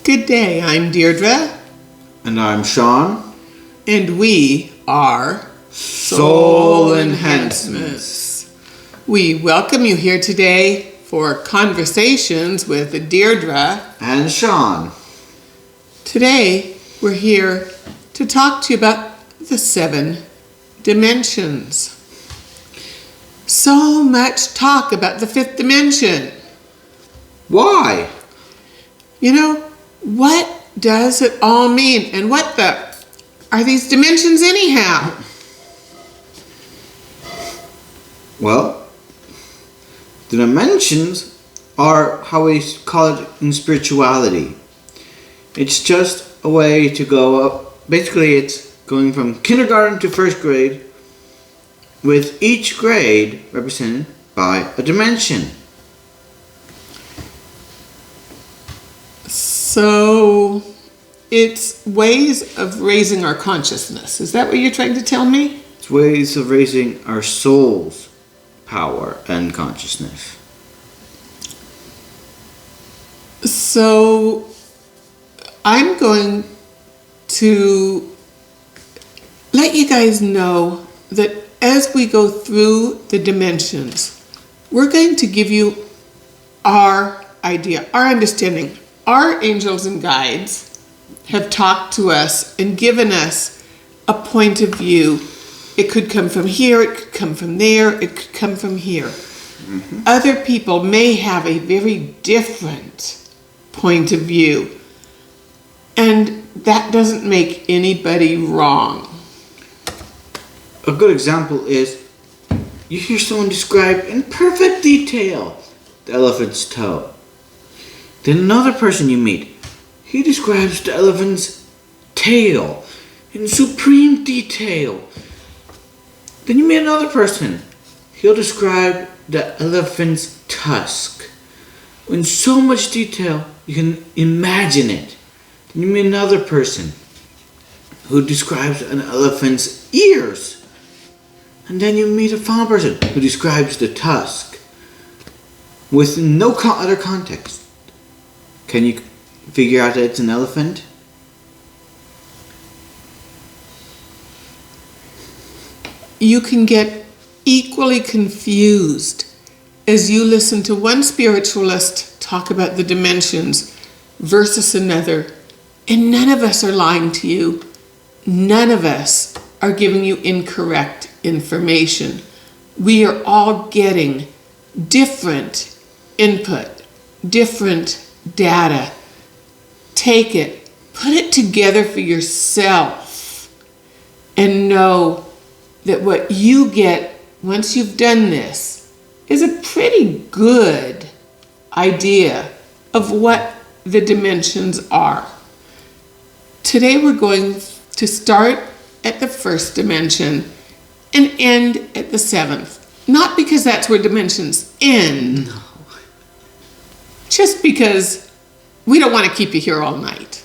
Good day, I'm Deirdre. And I'm Sean. And we are Soul Enhancements. We welcome you here today for conversations with Deirdre And Sean. Today we're here to talk to you about the 7 dimensions. So much talk about the 5th dimension. Why? You know, what does it all mean? And what are these dimensions anyhow? Well, the dimensions are how we call it in spirituality. It's just a way to go up. Basically, it's going from kindergarten to 1st grade, with each grade represented by a dimension. So, it's ways of raising our consciousness. Is that what you're trying to tell me? It's ways of raising our soul's power and consciousness. So, I'm going to let you guys know that as we go through the dimensions, we're going to give you our idea, our understanding. Our angels and guides have talked to us and given us a point of view. It could come from here, it could come from there, it could come from here. Mm-hmm. Other people may have a very different point of view, and that doesn't make anybody wrong. A good example is you hear someone describe in perfect detail the elephant's toe. Then another person you meet, he describes the elephant's tail in supreme detail. Then you meet another person, he'll describe the elephant's tusk in so much detail you can imagine it. Then you meet another person who describes an elephant's ears. And then you meet a final person who describes the tusk with no other context. Can you figure out that it's an elephant? You can get equally confused as you listen to one spiritualist talk about the dimensions versus another. And none of us are lying to you. None of us are giving you incorrect information. We are all getting different input, different data. Take it, put it together for yourself, and know that what you get once you've done this is a pretty good idea of what the dimensions are. Today we're going to start at the 1st dimension and end at the 7th. Not because that's where dimensions end. No. Just because we don't want to keep you here all night.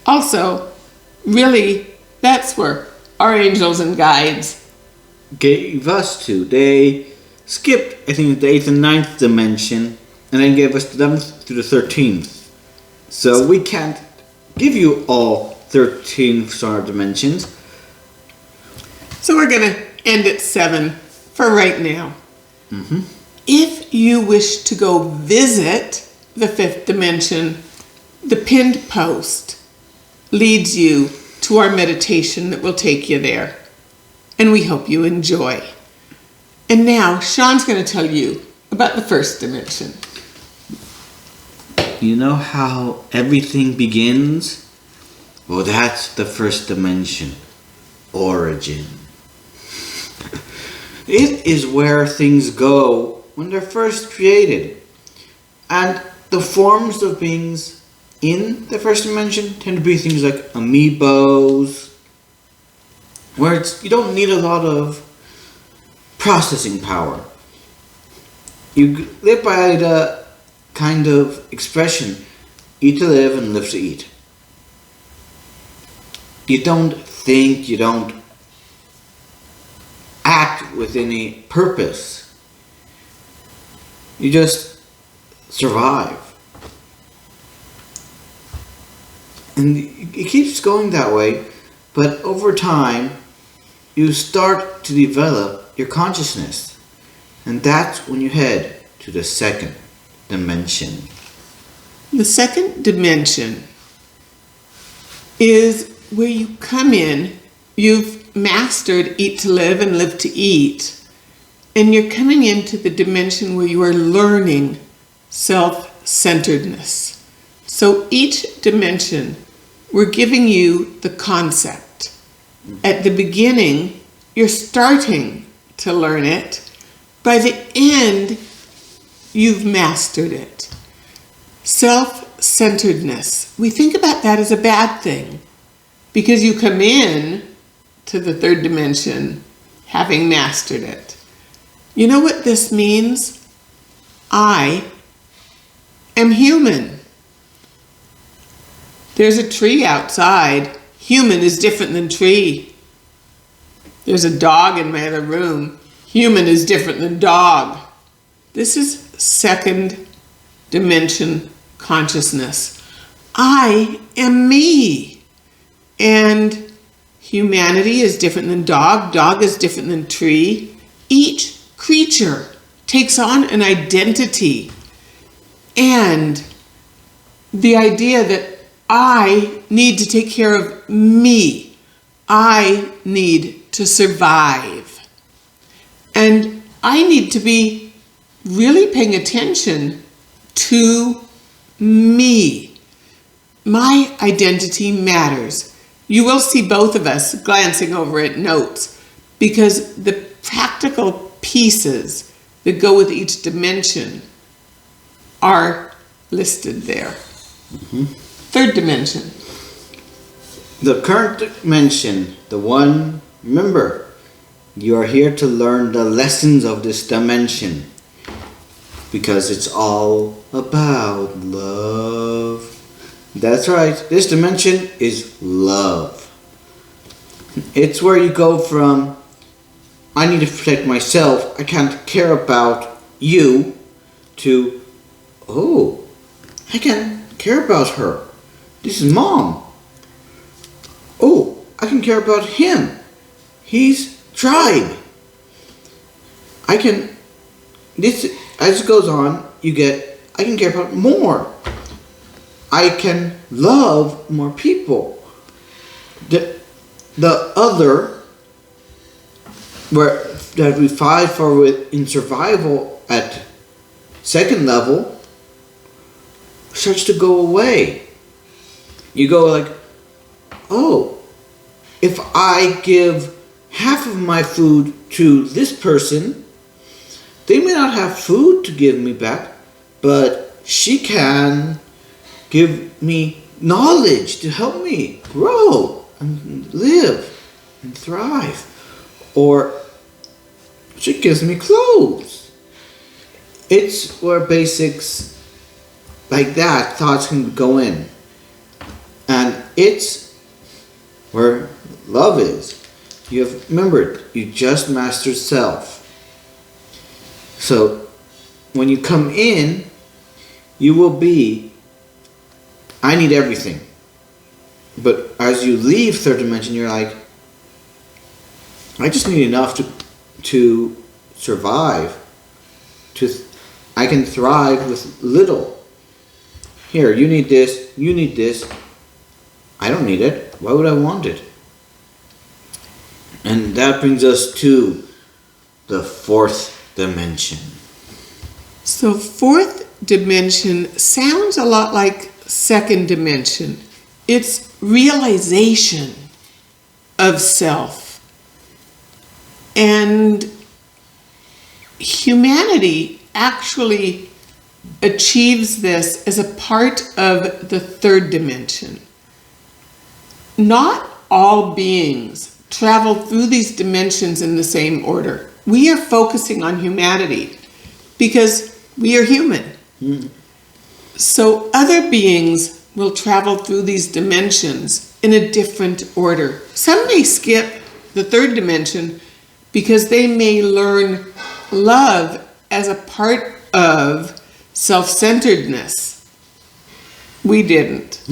Also, really, that's where our angels and guides gave us to. They skipped, I think, the 8th and 9th dimension and then gave us the 11th to the 13th. So we can't give you all 13 star dimensions. So we're going to end at 7 for right now. Mm-hmm. If you wish to go visit the 5th dimension, the pinned post leads you to our meditation that will take you there. And we hope you enjoy. And now, Sean's going to tell you about the 1st dimension. You know how everything begins? Well, that's the 1st dimension. Origin. It is where things go when they're first created. And the forms of beings in the 1st dimension tend to be things like amoebas, where you don't need a lot of processing power. You live by the kind of expression, eat to live and live to eat. You don't think, you don't act with any purpose. You just survive. And it keeps going that way, but over time, you start to develop your consciousness. And that's when you head to the second dimension. The second dimension is where you come in, you've mastered eat to live and live to eat, and you're coming into the dimension where you are learning self-centeredness. So each dimension, we're giving you the concept. At the beginning, you're starting to learn it. By the end, you've mastered it. Self-centeredness. We think about that as a bad thing because you come in to the third dimension having mastered it. You know what this means? I am human. There's a tree outside. Human is different than tree. There's a dog in my other room. Human is different than dog. This is second dimension consciousness. I am me. And humanity is different than dog. Dog is different than tree. Each creature takes on an identity. And the idea that I need to take care of me. I need to survive. And I need to be really paying attention to me. My identity matters. You will see both of us glancing over at notes because the practical pieces that go with each dimension are listed there. Third dimension. The current dimension, the one, remember, you are here to learn the lessons of this dimension because it's all about love. That's right, this dimension is love. It's where you go from, I need to protect myself, I can't care about you, to, oh, I can care about her. This is mom. Oh, I can care about him. He's tribe. I can, this, as it goes on, you get, I can care about more. I can love more people. The other, where that we fight for in survival at second level, starts to go away. You go like, oh, if I give half of my food to this person, they may not have food to give me back, but she can give me knowledge to help me grow and live and thrive. Or she gives me clothes. It's where basics like that, thoughts can go in. And it's where love is. You have remembered, you just mastered self. So when you come in, you will be, I need everything. But as you leave third dimension, you're like, I just need enough to survive. I can thrive with little. Here, you need this, you need this. I don't need it. Why would I want it? And that brings us to the fourth dimension. So fourth dimension sounds a lot like second dimension. It's realization of self. And humanity actually achieves this as a part of the third dimension. Not all beings travel through these dimensions in the same order. We are focusing on humanity because we are human. So other beings will travel through these dimensions in a different order. Some may skip the third dimension because they may learn love as a part of self-centeredness. We didn't.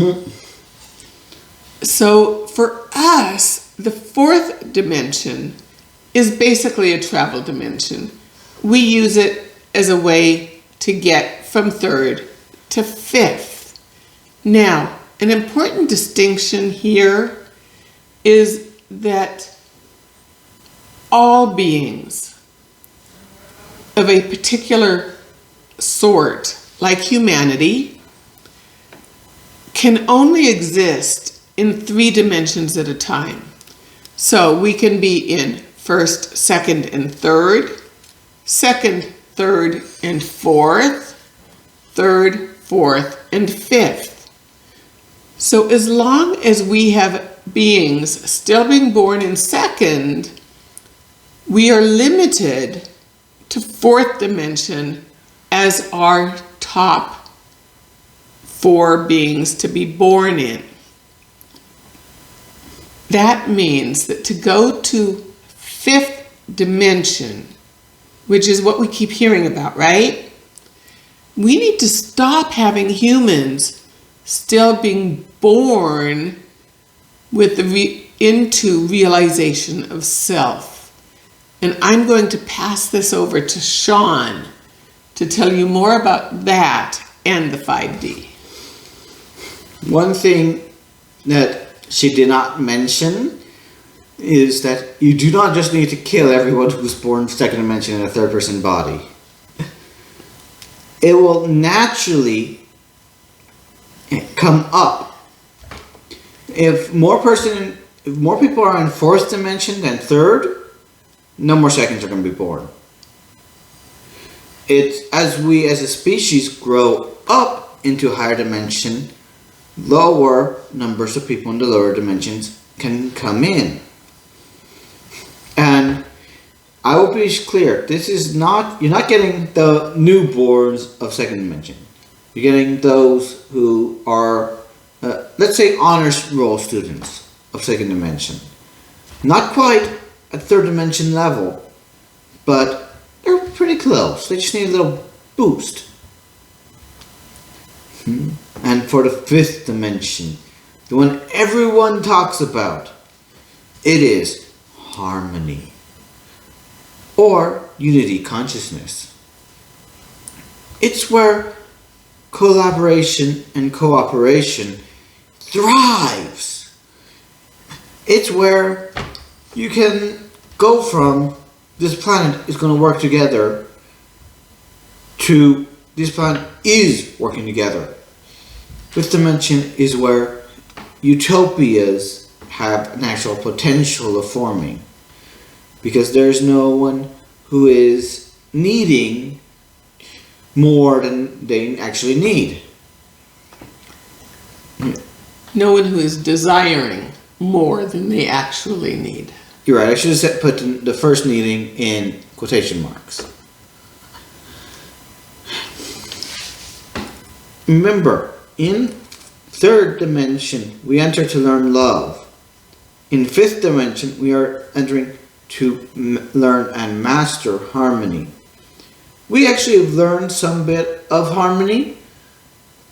So for us, the fourth dimension is basically a travel dimension. We use it as a way to get from third to fifth. Now, an important distinction here is that all beings of a particular sort, like humanity, can only exist in 3 dimensions at a time. So we can be in first, second, and third, second, third, and fourth, third, fourth, and fifth. So as long as we have beings still being born in second, we are limited to fourth dimension as our top 4 beings to be born in. That means that to go to fifth dimension, which is what we keep hearing about, right? We need to stop having humans still being born with into realization of self. And I'm going to pass this over to Sean to tell you more about that and the 5D. One thing that she did not mention is that you do not just need to kill everyone who's born second dimension in a third person body. It will naturally come up. If more people are in fourth dimension than third, no more seconds are going to be born. It's as we as a species grow up into a higher dimension, lower numbers of people in the lower dimensions can come in. And I will be clear, you're not getting the newborns of second dimension. You're getting those who are, let's say, honors roll students of second dimension. Not quite at third dimension level, but they're pretty close. They just need a little boost. And for the fifth dimension, the one everyone talks about, it is harmony or unity consciousness. It's where collaboration and cooperation thrives. It's where you can go from this planet is going to work together to this planet is working together. Fifth dimension is where utopias have an actual potential of forming, because there's no one who is needing more than they actually need. No one who is desiring more than they actually need. You're right, I should have put the first needing in quotation marks. Remember, in third dimension, we enter to learn love. In fifth dimension, we are entering to learn and master harmony. We actually have learned some bit of harmony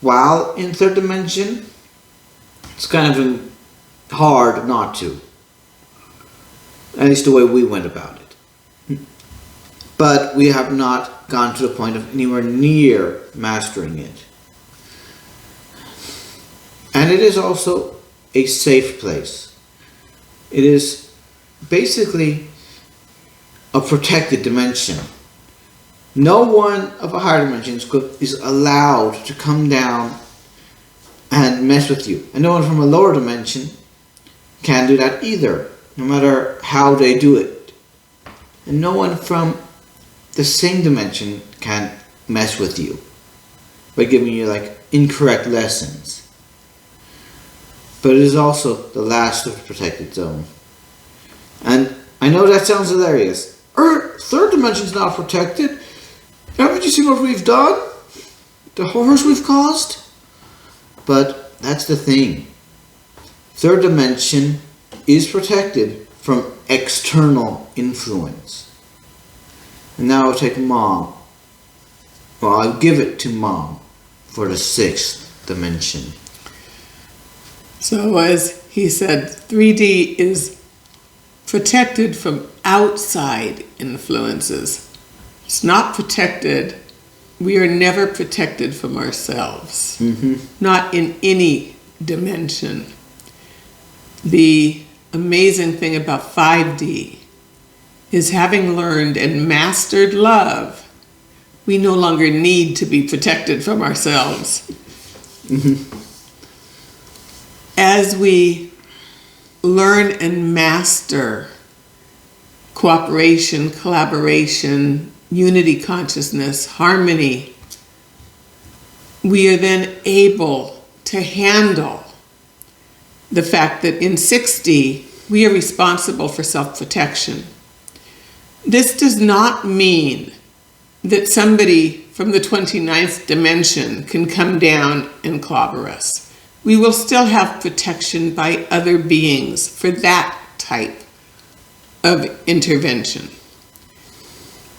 while in third dimension. It's kind of hard not to. At least the way we went about it. But we have not gone to the point of anywhere near mastering it. And it is also a safe place. It is basically a protected dimension. No one of a higher dimension is allowed to come down and mess with you. And no one from a lower dimension can do that either, no matter how they do it. And no one from the same dimension can mess with you by giving you like incorrect lessons. But it is also the last of the protected zone. And I know that sounds hilarious. Third dimension's not protected. Haven't you seen what we've done? The horrors we've caused? But that's the thing. Third dimension is protected from external influence. And now I'll take Mom. Well, I'll give it to Mom for the sixth dimension. So as he said 3D is protected from outside influences. It's not protected. We are never protected from ourselves. Not in any dimension. The amazing thing about 5D is having learned and mastered love, we no longer need to be protected from ourselves. As we learn and master cooperation, collaboration, unity consciousness, harmony, we are then able to handle the fact that in 6D, we are responsible for self-protection. This does not mean that somebody from the 29th dimension can come down and clobber us. We will still have protection by other beings for that type of intervention.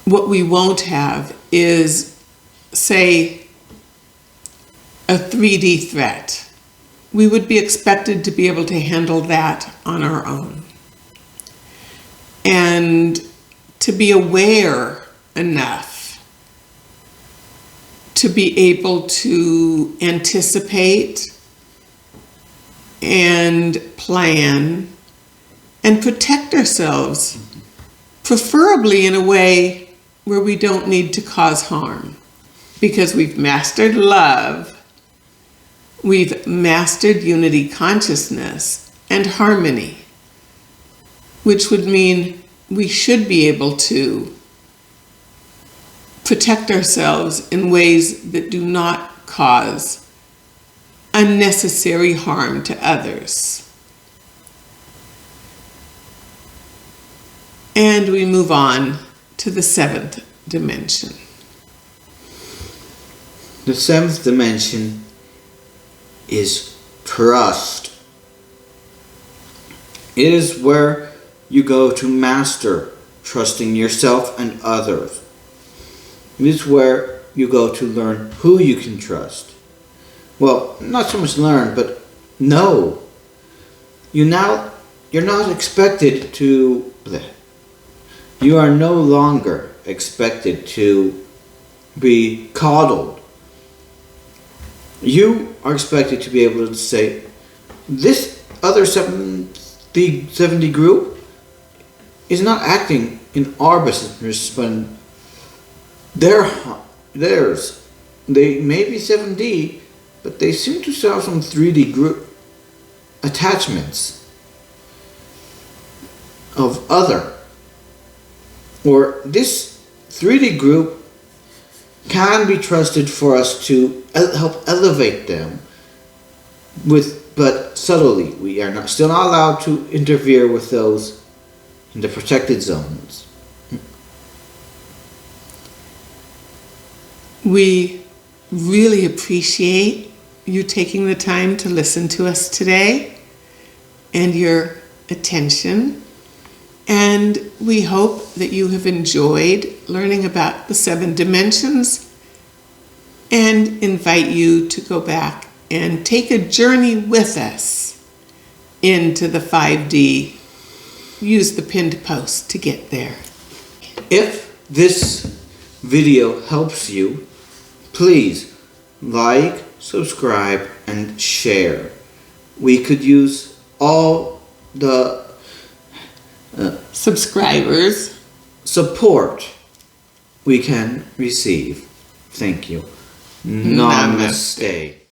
What we won't have is, say, a 3D threat. We would be expected to be able to handle that on our own. And to be aware enough to be able to anticipate and plan and protect ourselves, preferably in a way where we don't need to cause harm, because we've mastered love, we've mastered unity consciousness and harmony, which would mean we should be able to protect ourselves in ways that do not cause unnecessary harm to others. And we move on to the 7th dimension. The 7th dimension is trust. It is where you go to master trusting yourself and others. It is where you go to learn who you can trust. Well, not so much learn, but know. You're not expected to... You are no longer expected to be coddled. You are expected to be able to say, this other 70 group is not acting in our best interest, but theirs. They may be 7D, but they seem to have some 3D group attachments of other. Or this 3D group can be trusted for us to help elevate them but subtly. We are still not allowed to interfere with those in the protected zones. We really appreciate you taking the time to listen to us today and your attention. And we hope that you have enjoyed learning about the 7 dimensions and invite you to go back and take a journey with us into the 5D. Use the pinned post to get there. If this video helps you, please like, subscribe, and share. We could use all the subscribers support we can receive. Thank you. Namaste.